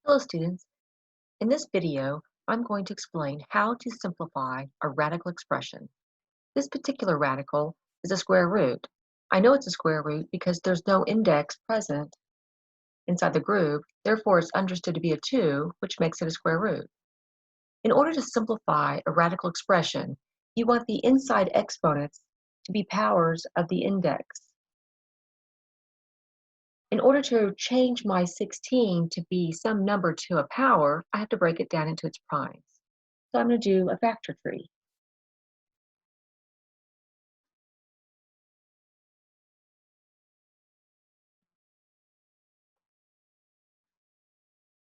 Hello students, in this video I'm going to explain how to simplify a radical expression. This particular radical is a square root. I know it's a square root because there's no index present inside the group, therefore it's understood to be a 2, which makes it a square root. In order to simplify a radical expression, you want the inside exponents to be powers of the index. In order to change my 16 to be some number to a power, I have to break it down into its primes. So I'm going to do a factor tree.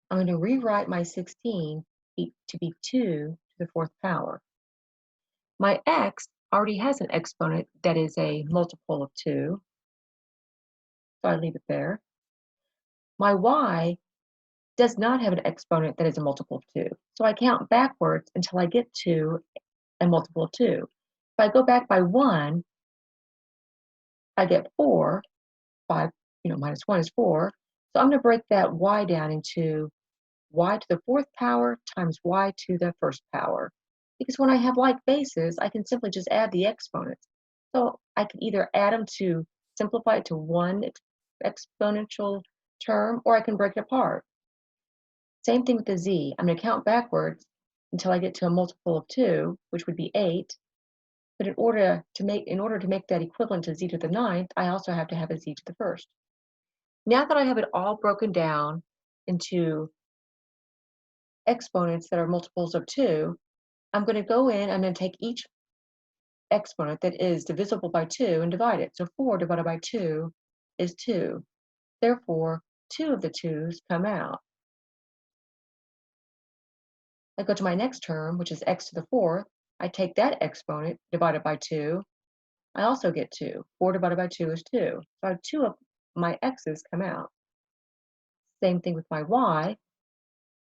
I'm going to rewrite my 16 to be 2 to the fourth power. My x already has an exponent that is a multiple of 2, so I leave it there. My y does not have an exponent that is a multiple of 2, so I count backwards until I get to a multiple of 2. If I go back by 1, I get 4. 5, minus 1 is 4. So I'm going to break that y down into y to the fourth power times y to the first power. Because when I have like bases, I can simply just add the exponents. So I can either add them to simplify it to one exponential term, or I can break it apart. Same thing with the z. I'm going to count backwards until I get to a multiple of 2, which would be 8. But in order to make that equivalent to z to the ninth, I also have to have a z to the first. Now that I have it all broken down into exponents that are multiples of 2, I'm going to go in, I'm going to take each exponent that is divisible by 2 and divide it. So 4 divided by 2 is 2. Therefore, 2 of the 2's come out. I go to my next term, which is x to the fourth. I take that exponent divided by 2. I also get 2. 4 divided by 2 is 2. So I have 2 of my x's come out. Same thing with my y.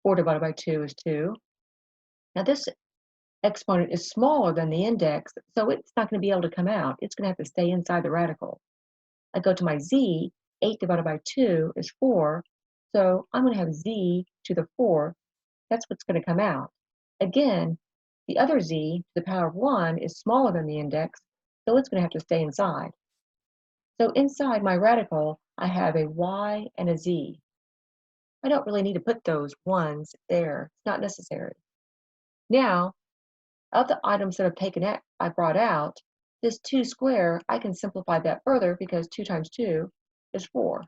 4 divided by 2 is 2. Now this exponent is smaller than the index, so it's not going to be able to come out. It's going to have to stay inside the radical. I go to my z, 8 divided by 2 is 4, so I'm going to have z to the fourth. That's what's going to come out. Again, the other z to the power of 1 is smaller than the index, so it's going to have to stay inside. So inside my radical, I have a y and a z. I don't really need to put those 1's there. It's not necessary. Now, of the items that I brought out, this 2 square, I can simplify that further because 2 times 2 is 4.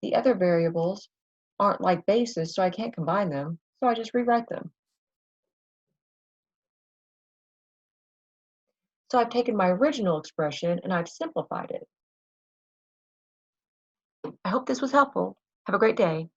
The other variables aren't like bases, so I can't combine them, so I just rewrite them. So I've taken my original expression and I've simplified it. I hope this was helpful. Have a great day.